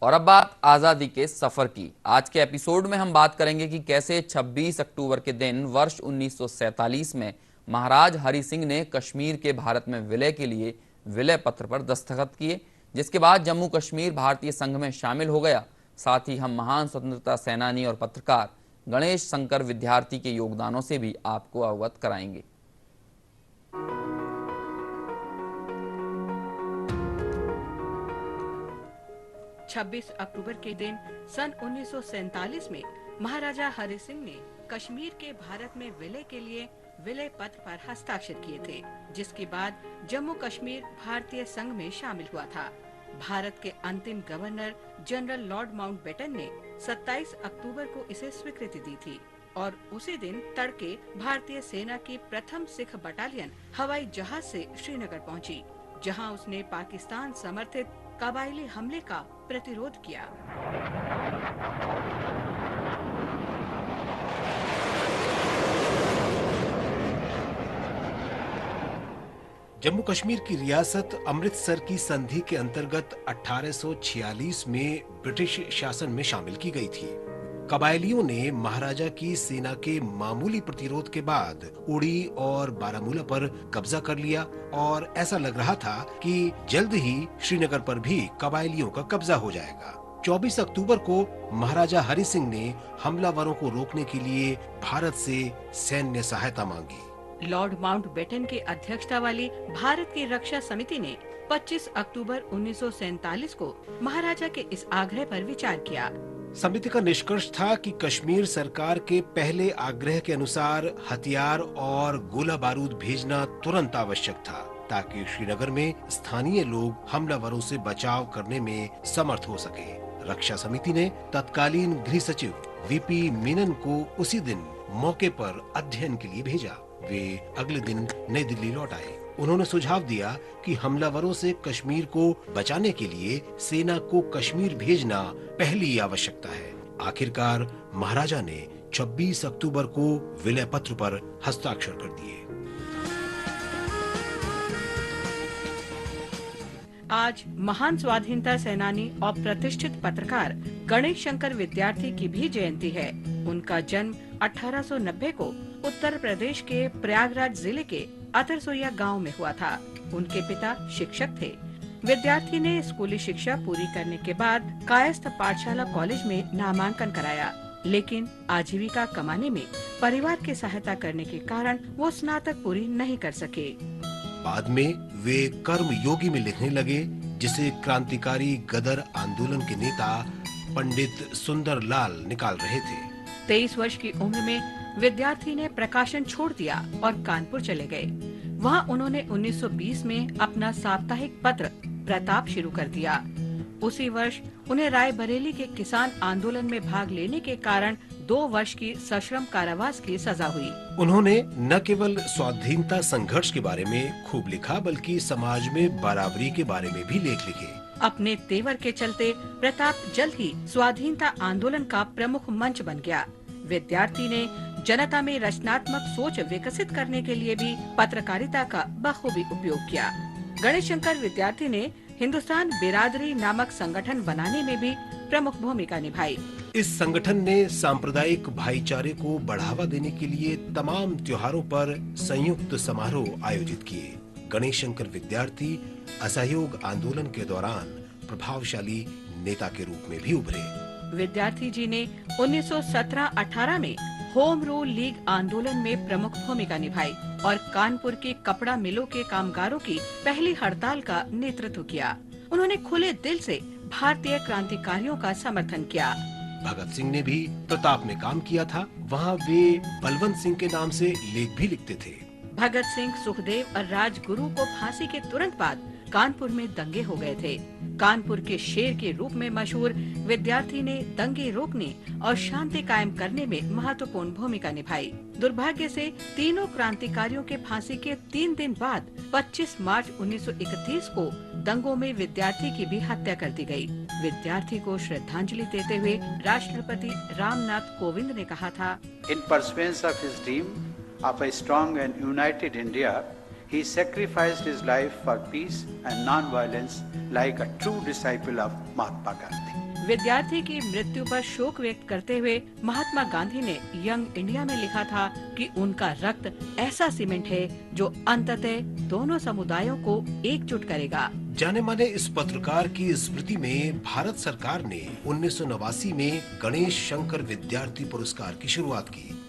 और अब बात आज़ादी के सफ़र की। आज के एपिसोड में हम बात करेंगे कि कैसे 26 अक्टूबर के दिन वर्ष 1947 में महाराज हरि सिंह ने कश्मीर के भारत में विलय के लिए विलय पत्र पर दस्तखत किए, जिसके बाद जम्मू कश्मीर भारतीय संघ में शामिल हो गया। साथ ही हम महान स्वतंत्रता सेनानी और पत्रकार गणेश शंकर विद्यार्थी के योगदानों से भी आपको अवगत कराएंगे। 26 अक्टूबर के दिन सन 1947 में महाराजा हरि सिंह ने कश्मीर के भारत में विलय के लिए विलय पत्र पर हस्ताक्षर किए थे, जिसके बाद जम्मू कश्मीर भारतीय संघ में शामिल हुआ था। भारत के अंतिम गवर्नर जनरल लॉर्ड माउंटबेटन ने 27 अक्टूबर को इसे स्वीकृति दी थी और उसी दिन तड़के भारतीय सेना की प्रथम सिख बटालियन हवाई जहाज से श्रीनगर पहुंची, जहां उसने पाकिस्तान समर्थित कबायली हमले का प्रतिरोध किया। जम्मू कश्मीर की रियासत अमृतसर की संधि के अंतर्गत 1846 में ब्रिटिश शासन में शामिल की गई थी। कबायलियों ने महाराजा की सेना के मामूली प्रतिरोध के बाद उड़ी और बारामूला पर कब्जा कर लिया और ऐसा लग रहा था कि जल्द ही श्रीनगर पर भी कबायलियों का कब्जा हो जाएगा। 24 अक्टूबर को महाराजा हरि सिंह ने हमलावरों को रोकने के लिए भारत से सैन्य सहायता मांगी। लॉर्ड माउंटबेटन की अध्यक्षता वाली भारत की रक्षा समिति ने 25 अक्टूबर 1947 को महाराजा के इस आग्रह पर विचार किया। समिति का निष्कर्ष था कि कश्मीर सरकार के पहले आग्रह के अनुसार हथियार और गोला बारूद भेजना तुरंत आवश्यक था, ताकि श्रीनगर में स्थानीय लोग हमलावरों से बचाव करने में समर्थ हो सके। रक्षा समिति ने तत्कालीन गृह सचिव वीपी मीनन को उसी दिन मौके पर अध्ययन के लिए भेजा। वे अगले दिन नई दिल्ली लौट आए। उन्होंने सुझाव दिया कि हमलावरों से कश्मीर को बचाने के लिए सेना को कश्मीर भेजना पहली आवश्यकता है। आखिरकार महाराजा ने 26 अक्टूबर को विलय पत्र पर हस्ताक्षर कर दिए। आज महान स्वाधीनता सेनानी और प्रतिष्ठित पत्रकार गणेश शंकर विद्यार्थी की भी जयंती है। उनका जन्म 1890 को उत्तर प्रदेश के प्रयागराज जिले के अतरसोया गांव में हुआ था। उनके पिता शिक्षक थे। विद्यार्थी ने स्कूली शिक्षा पूरी करने के बाद कायस्थ पाठशाला कॉलेज में नामांकन कराया, लेकिन आजीविका कमाने में परिवार की सहायता करने के कारण वो स्नातक पूरी नहीं कर सके। बाद में वे कर्म योगी में लिखने लगे, जिसे क्रांतिकारी गदर आंदोलन के नेता पंडित सुंदर लाल निकाल रहे थे। 23 वर्ष की उम्र में विद्यार्थी ने प्रकाशन छोड़ दिया और कानपुर चले गए। वहां उन्होंने 1920 में अपना साप्ताहिक पत्र प्रताप शुरू कर दिया। उसी वर्ष उन्हें रायबरेली के किसान आंदोलन में भाग लेने के कारण 2 वर्ष की सश्रम कारावास की सजा हुई। उन्होंने न केवल स्वाधीनता संघर्ष के बारे में खूब लिखा, बल्कि समाज में बराबरी के बारे में भी लेख लिखे। अपने तेवर के चलते प्रताप जल्द ही स्वाधीनता आंदोलन का प्रमुख मंच बन गया। विद्यार्थी ने जनता में रचनात्मक सोच विकसित करने के लिए भी पत्रकारिता का बखूबी उपयोग किया। गणेश शंकर विद्यार्थी ने हिंदुस्तान बिरादरी नामक संगठन बनाने में भी प्रमुख भूमिका निभाई। इस संगठन ने सांप्रदायिक भाईचारे को बढ़ावा देने के लिए तमाम त्योहारों पर संयुक्त समारोह आयोजित किए। गणेश शंकर विद्यार्थी असहयोग आंदोलन के दौरान प्रभावशाली नेता के रूप में भी उभरे। विद्यार्थी जी ने 1917-18 में होम रूल लीग आंदोलन में प्रमुख भूमिका निभाई और कानपुर के कपड़ा मिलों के कामगारों की पहली हड़ताल का नेतृत्व किया। उन्होंने खुले दिल से भारतीय क्रांतिकारियों का समर्थन किया। भगत सिंह ने भी प्रताप में काम किया था। वहाँ वे बलवंत सिंह के नाम से लेख भी लिखते थे। भगत सिंह, सुखदेव और राजगुरु को फांसी के तुरंत बाद कानपुर में दंगे हो गए थे। कानपुर के शेर के रूप में मशहूर विद्यार्थी ने दंगे रोकने और शांति कायम करने में महत्वपूर्ण भूमिका निभाई। दुर्भाग्य से तीनों क्रांतिकारियों के फांसी के 3 दिन बाद 25 मार्च 1931 को दंगों में विद्यार्थी की भी हत्या कर दी गई। विद्यार्थी को श्रद्धांजलि देते हुए राष्ट्रपति रामनाथ कोविंद ने कहा था, In pursuance of his dream of a strong and united India, he sacrificed his life for peace and non-violence like a true disciple of Mahatma Gandhi. विद्यार्थी की मृत्यु पर शोक व्यक्त करते हुए महात्मा गांधी ने यंग इंडिया में लिखा था कि उनका रक्त ऐसा सीमेंट है जो अंततः दोनों समुदायों को एकजुट करेगा। जाने माने इस पत्रकार की स्मृति में भारत सरकार ने 1989 में गणेश शंकर विद्यार्थी पुरस्कार की शुरुआत की।